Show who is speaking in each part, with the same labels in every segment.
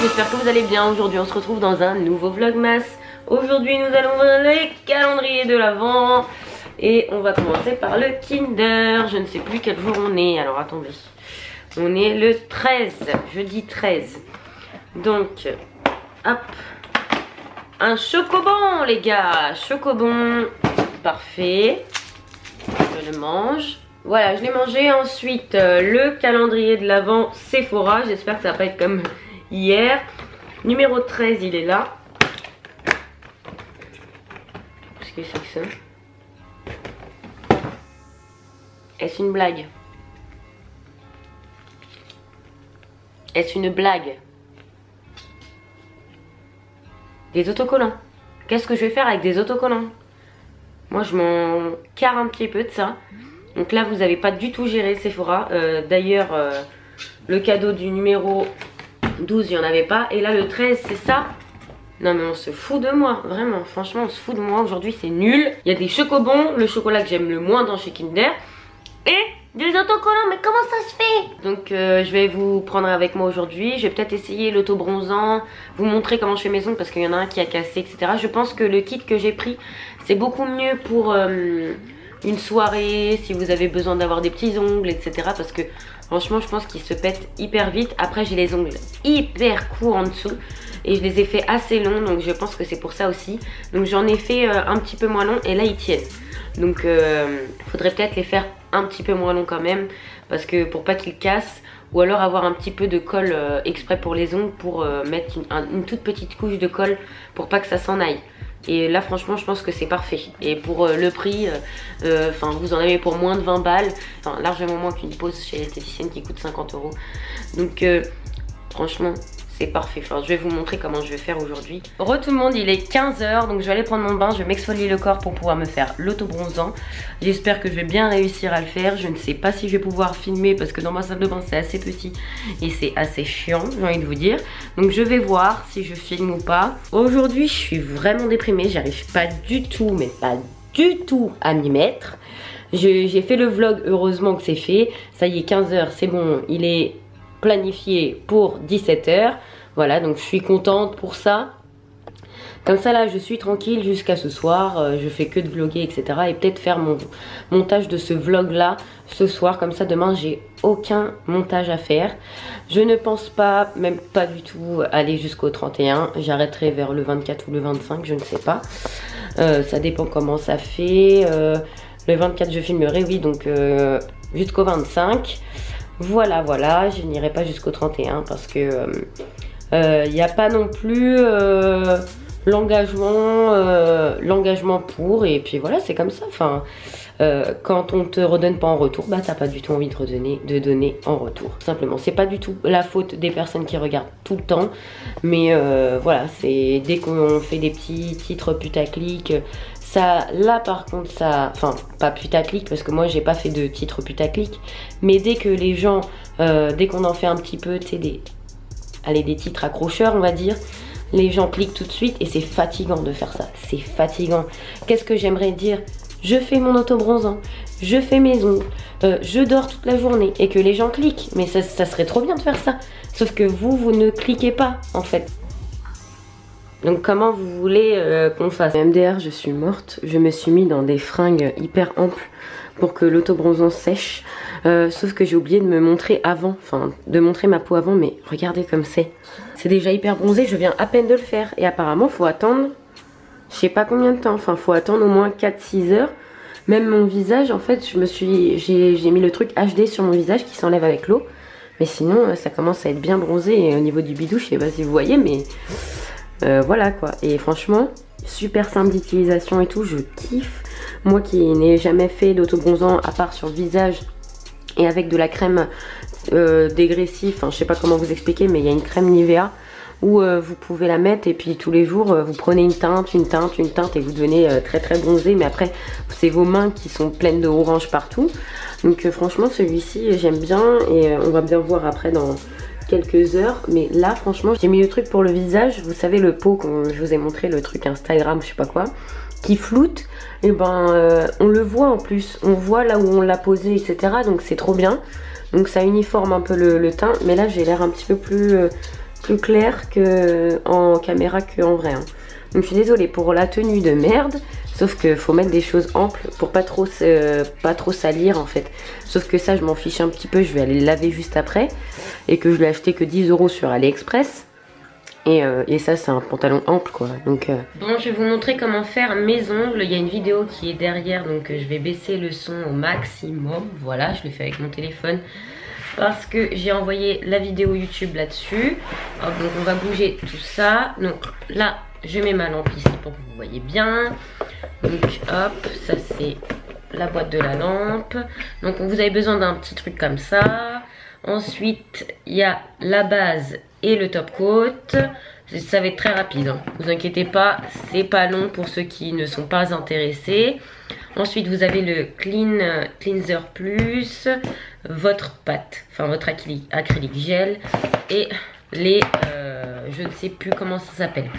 Speaker 1: j'espère que vous allez bien. Aujourd'hui on se retrouve dans un nouveau vlogmas. Aujourd'hui nous allons voir les calendriers de l'Avent. Et on va commencer par le Kinder. Je ne sais plus quel jour on est, alors attendez. On est le 13, jeudi 13. Donc, hop. Un chocobon les gars, chocobon. Parfait. Je le mange. Voilà, je l'ai mangé. Ensuite, le calendrier de l'Avent Sephora. J'espère que ça va pas être comme hier. Numéro 13, il est là. Qu'est-ce que c'est que ça? Est-ce une blague? Est-ce une blague? Des autocollants. Qu'est-ce que je vais faire avec des autocollants? Moi, je m'en carre un petit peu de ça. Donc là, vous n'avez pas du tout géré Sephora. D'ailleurs, le cadeau du numéro 12, il n'y en avait pas. Et là, le 13, c'est ça. Non, mais on se fout de moi. Vraiment, franchement, on se fout de moi. Aujourd'hui, c'est nul. Il y a des chocobons, le chocolat que j'aime le moins dans chez Kinder. Et des autocollants, mais comment ça se fait? Donc je vais vous prendre avec moi aujourd'hui. Je vais peut-être essayer l'auto-bronzant, vous montrer comment je fais mes ongles parce qu'il y en a un qui a cassé, etc. Je pense que le kit que j'ai pris, c'est beaucoup mieux pour une soirée, si vous avez besoin d'avoir des petits ongles, etc. Parce que franchement, je pense qu'ils se pètent hyper vite. Après, j'ai les ongles hyper courts en dessous. Et je les ai fait assez longs, donc je pense que c'est pour ça aussi. Donc j'en ai fait un petit peu moins long et là, ils tiennent. Donc faudrait peut-être les faire un petit peu moins long quand même, parce que pour pas qu'ils cassent, ou alors avoir un petit peu de colle exprès pour les ongles, pour mettre une toute petite couche de colle pour pas que ça s'en aille. Et là franchement je pense que c'est parfait. Et pour le prix, vous en avez pour moins de 20 balles, enfin largement moins qu'une pause chez l'esthéticienne qui coûte 50 €. Donc franchement c'est parfait. Enfin, je vais vous montrer comment je vais faire aujourd'hui. Re tout le monde, il est 15 h, donc je vais aller prendre mon bain. Je vais m'exfolier le corps pour pouvoir me faire l'auto-bronzant. J'espère que je vais bien réussir à le faire. Je ne sais pas si je vais pouvoir filmer parce que dans ma salle de bain c'est assez petit et c'est assez chiant, j'ai envie de vous dire. Donc je vais voir si je filme ou pas. Aujourd'hui je suis vraiment déprimée. J'arrive pas du tout, mais pas du tout à m'y mettre. J'ai fait le vlog, heureusement que c'est fait. Ça y est, 15 h, c'est bon, il est planifié pour 17 h. Voilà, donc je suis contente pour ça. Comme ça là je suis tranquille jusqu'à ce soir. Je fais que de vlogger, etc. Et peut-être faire mon montage de ce vlog là ce soir. Comme ça demain j'ai aucun montage à faire. Je ne pense pas, même pas du tout, aller jusqu'au 31. J'arrêterai vers le 24 ou le 25, je ne sais pas. Ça dépend comment ça fait. Le 24 je filmerai, oui, donc jusqu'au 25. Voilà, voilà, je n'irai pas jusqu'au 31 parce que il n'y a pas non plus l'engagement pour, et puis voilà, c'est comme ça. Enfin, quand on te redonne pas en retour, bah t'as pas du tout envie de donner en retour. Tout simplement, c'est pas du tout la faute des personnes qui regardent tout le temps, mais voilà, c'est dès qu'on fait des petits titres putaclic. Ça, là par contre, ça, enfin pas putaclic parce que moi j'ai pas fait de titre putaclic, mais dès que les gens, dès qu'on en fait un petit peu, tu sais, des titres accrocheurs on va dire, les gens cliquent tout de suite et c'est fatigant de faire ça, c'est fatigant. Qu'est-ce que j'aimerais dire? Je fais mon auto-bronzant, je fais mes ongles, je dors toute la journée et que les gens cliquent, mais ça serait trop bien de faire ça, sauf que vous ne cliquez pas en fait. Donc comment vous voulez qu'on fasse? MDR, je suis morte. Je me suis mis dans des fringues hyper amples pour que l'auto-bronzant sèche. Sauf que j'ai oublié de me montrer avant. Enfin, de montrer ma peau avant. Mais regardez comme c'est. C'est déjà hyper bronzé. Je viens à peine de le faire. Et apparemment, faut attendre, je sais pas combien de temps. Enfin, faut attendre au moins 4-6 heures. Même mon visage, en fait, j'ai mis le truc HD sur mon visage qui s'enlève avec l'eau. Mais sinon, ça commence à être bien bronzé. Et au niveau du bidou, je sais pas si vous voyez, mais... voilà quoi, et franchement super simple d'utilisation et tout, je kiffe. Moi qui n'ai jamais fait d'auto-bronzant à part sur le visage et avec de la crème dégressive, enfin je sais pas comment vous expliquer, mais il y a une crème Nivea où vous pouvez la mettre et puis tous les jours vous prenez une teinte et vous devenez très très bronzé, mais après c'est vos mains qui sont pleines de orange partout. Donc franchement celui-ci j'aime bien et on va bien voir après dans quelques heures, mais là franchement j'ai mis le truc pour le visage, vous savez le pot que je vous ai montré, le truc Instagram je sais pas quoi, qui floute, et ben on le voit en plus, on voit là où on l'a posé, etc. Donc c'est trop bien, donc ça uniforme un peu le teint, mais là j'ai l'air un petit peu plus plus clair que en caméra qu'en vrai. Hein. Donc je suis désolée pour la tenue de merde. Sauf que faut mettre des choses amples pour pas trop salir en fait. Sauf que ça je m'en fiche un petit peu, je vais aller le laver juste après. Et que je l'ai acheté que 10 € sur AliExpress. Et ça c'est un pantalon ample quoi. Donc bon, je vais vous montrer comment faire mes ongles. Il y a une vidéo qui est derrière, donc je vais baisser le son au maximum. Voilà, je le fais avec mon téléphone. Parce que j'ai envoyé la vidéo YouTube là-dessus. Donc on va bouger tout ça. Donc là je mets ma lampe ici pour que vous voyez bien. Donc hop, ça c'est la boîte de la lampe. Donc vous avez besoin d'un petit truc comme ça. Ensuite il y a la base et le top coat. Ça va être très rapide, hein. Vous inquiétez pas, c'est pas long pour ceux qui ne sont pas intéressés. Ensuite vous avez le cleanser plus, votre pâte, enfin votre acrylique gel et les je ne sais plus comment ça s'appelle.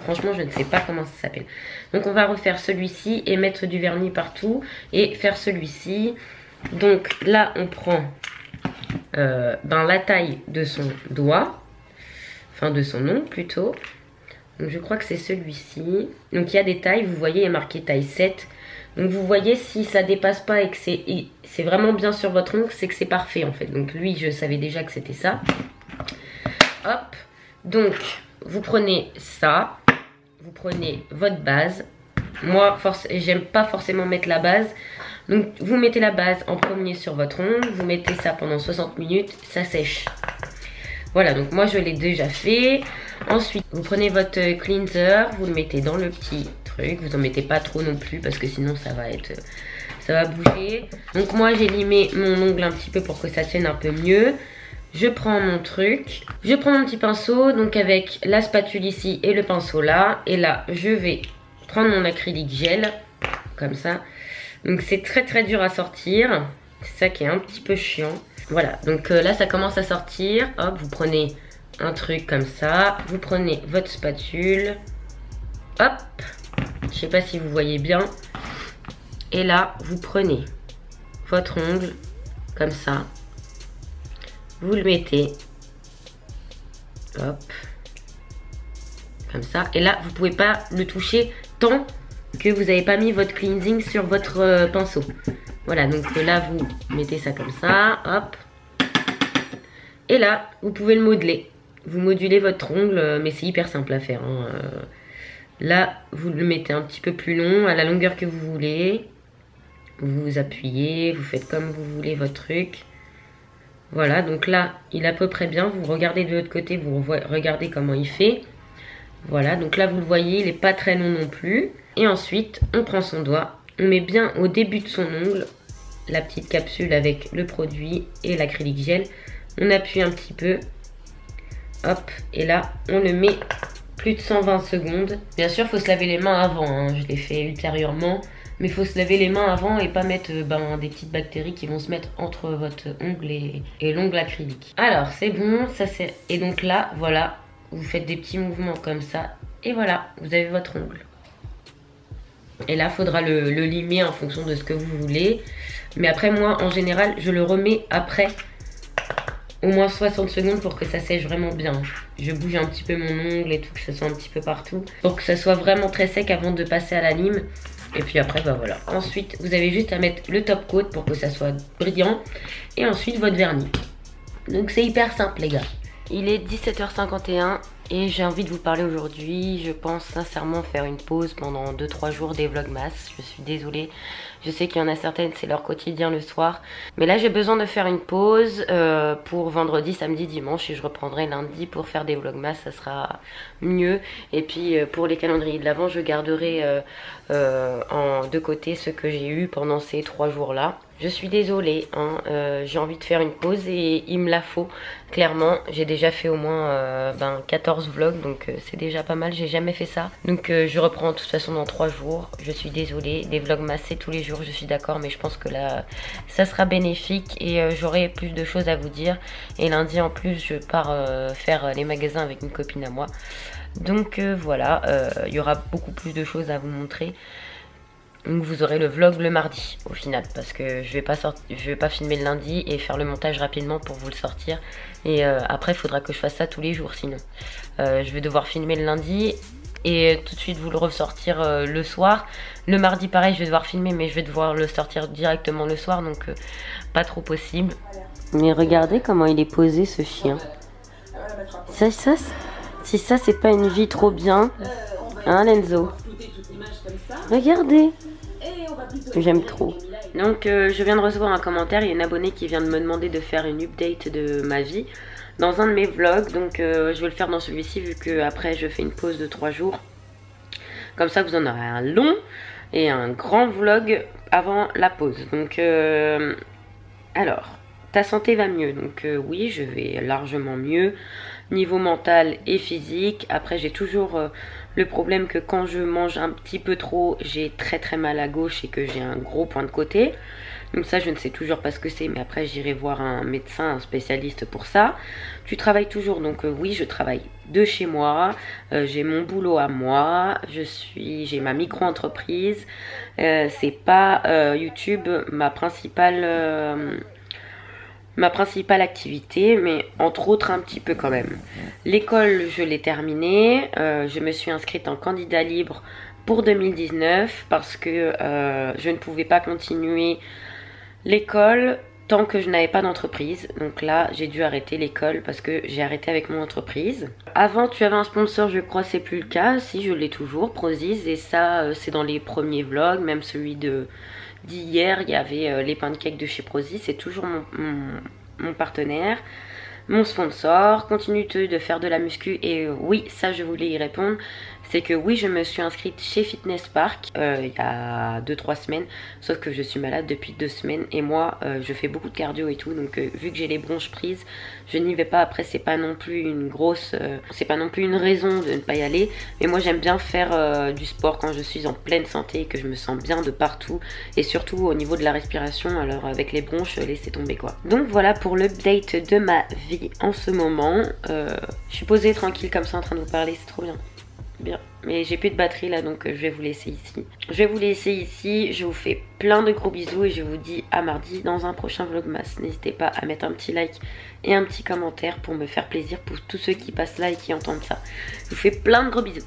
Speaker 1: Franchement je ne sais pas comment ça s'appelle. Donc on va refaire celui-ci et mettre du vernis partout et faire celui-ci. Donc là on prend la taille de son doigt, enfin de son ongle plutôt. Donc je crois que c'est celui-ci. Donc il y a des tailles, vous voyez il est marqué taille 7. Donc vous voyez si ça dépasse pas et que c'est vraiment bien sur votre ongle, c'est que c'est parfait en fait. Donc lui je savais déjà que c'était ça. Hop, donc vous prenez ça, vous prenez votre base. Moi j'aime pas forcément mettre la base. Donc vous mettez la base en premier sur votre ongle, vous mettez ça pendant 60 minutes, ça sèche. Voilà, donc moi je l'ai déjà fait. Ensuite vous prenez votre cleanser, vous le mettez dans le petit truc, vous en mettez pas trop non plus parce que sinon ça va bouger. Donc moi j'ai limé mon ongle un petit peu pour que ça tienne un peu mieux. Je prends mon truc, je prends mon petit pinceau, donc avec la spatule ici et le pinceau là. Et là je vais prendre mon acrylique gel, comme ça. Donc c'est très très dur à sortir, c'est ça qui est un petit peu chiant. Voilà, donc là ça commence à sortir. Hop, vous prenez un truc comme ça, vous prenez votre spatule. Hop, je sais pas si vous voyez bien. Et là vous prenez votre ongle, comme ça. Vous le mettez, hop, comme ça. Et là, vous pouvez pas le toucher tant que vous n'avez pas mis votre cleansing sur votre pinceau. Voilà, donc là, vous mettez ça comme ça, hop. Et là, vous pouvez le modeler. Vous modulez votre ongle, mais c'est hyper simple à faire. Hein. Là, vous le mettez un petit peu plus long, à la longueur que vous voulez. Vous appuyez, vous faites comme vous voulez votre truc. Voilà, donc là, il est à peu près bien. Vous regardez de l'autre côté, vous regardez comment il fait. Voilà, donc là, vous le voyez, il n'est pas très long non plus. Et ensuite, on prend son doigt. On met bien au début de son ongle la petite capsule avec le produit et l'acrylique gel. On appuie un petit peu. Hop, et là, on le met plus de 120 secondes. Bien sûr, il faut se laver les mains avant. Hein. Je l'ai fait ultérieurement. Mais il faut se laver les mains avant et pas mettre des petites bactéries qui vont se mettre entre votre ongle et l'ongle acrylique. Alors c'est bon, ça c'est... Et donc là, voilà, vous faites des petits mouvements comme ça. Et voilà, vous avez votre ongle. Et là, il faudra le limer en fonction de ce que vous voulez. Mais après, moi, en général, je le remets après au moins 60 secondes pour que ça sèche vraiment bien. Je bouge un petit peu mon ongle et tout, que ça soit un petit peu partout. Pour que ça soit vraiment très sec avant de passer à la lime. Et puis après, voilà. Ensuite, vous avez juste à mettre le top coat pour que ça soit brillant. Et ensuite, votre vernis. Donc, c'est hyper simple, les gars. Il est 17h51 et j'ai envie de vous parler aujourd'hui. Je pense sincèrement faire une pause pendant 2-3 jours des vlogmas. Je suis désolée. Je sais qu'il y en a certaines, c'est leur quotidien le soir. Mais là, j'ai besoin de faire une pause pour vendredi, samedi, dimanche. Et je reprendrai lundi pour faire des vlogmas. Ça sera mieux. Et puis, pour les calendriers de l'Avent, je garderai de côté ce que j'ai eu pendant ces 3 jours-là. Je suis désolée, hein, j'ai envie de faire une pause et il me la faut. Clairement, j'ai déjà fait au moins 14 vlogs, donc c'est déjà pas mal, j'ai jamais fait ça. Donc je reprends de toute façon dans 3 jours. Je suis désolée, des vlogmas c'est tous les jours, je suis d'accord, mais je pense que là, ça sera bénéfique et j'aurai plus de choses à vous dire. Et lundi en plus, je pars faire les magasins avec une copine à moi. Donc voilà, il y aura beaucoup plus de choses à vous montrer. Donc vous aurez le vlog le mardi au final, parce que je vais pas filmer le lundi et faire le montage rapidement pour vous le sortir. Et après il faudra que je fasse ça tous les jours sinon. Je vais devoir filmer le lundi et tout de suite vous le ressortir le soir. Le mardi pareil, je vais devoir filmer, mais je vais devoir le sortir directement le soir, donc pas trop possible. Mais regardez comment il est posé ce chien. Si ça c'est pas une vie trop bien, hein Lenzo? Regardez, j'aime trop. Donc je viens de recevoir un commentaire, il y a une abonnée qui vient de me demander de faire une update de ma vie dans un de mes vlogs. Donc je vais le faire dans celui-ci vu que après je fais une pause de 3 jours. Comme ça vous en aurez un long et un grand vlog avant la pause. Donc alors, ta santé va mieux? Donc oui, je vais largement mieux niveau mental et physique. Après j'ai toujours le problème que quand je mange un petit peu trop, j'ai très mal à gauche et que j'ai un gros point de côté. Donc ça je ne sais toujours pas ce que c'est, mais après j'irai voir un médecin, un spécialiste pour ça. Tu travailles toujours? Donc oui, je travaille de chez moi, j'ai mon boulot à moi, j'ai ma micro-entreprise. C'est pas YouTube ma principale activité, mais entre autres un petit peu quand même. L'école, je l'ai terminée. Je me suis inscrite en candidat libre pour 2019 parce que je ne pouvais pas continuer l'école tant que je n'avais pas d'entreprise. Donc là, j'ai dû arrêter l'école parce que j'ai arrêté avec mon entreprise. Avant, tu avais un sponsor, je crois, c'est plus le cas. Si, je l'ai toujours, Prozis, et ça, c'est dans les premiers vlogs, même celui d'hier, il y avait les pancakes de chez Prozis, c'est toujours mon partenaire, mon sponsor. Continue de faire de la muscu, et oui, ça je voulais y répondre, c'est que oui, je me suis inscrite chez Fitness Park il y a 2-3 semaines, sauf que je suis malade depuis 2 semaines, et moi je fais beaucoup de cardio et tout, donc vu que j'ai les bronches prises, je n'y vais pas. Après c'est pas non plus une grosse, c'est pas non plus une raison de ne pas y aller, mais moi j'aime bien faire du sport quand je suis en pleine santé et que je me sens bien de partout, et surtout au niveau de la respiration. Alors avec les bronches, laissez tomber quoi. Donc voilà pour l'update de ma vie en ce moment. Je suis posée tranquille comme ça en train de vous parler, c'est trop bien. Bien, mais j'ai plus de batterie là, donc je vais vous laisser ici. Je vous fais plein de gros bisous et je vous dis à mardi dans un prochain vlogmas. N'hésitez pas à mettre un petit like et un petit commentaire pour me faire plaisir, pour tous ceux qui passent là et qui entendent ça. Je vous fais plein de gros bisous.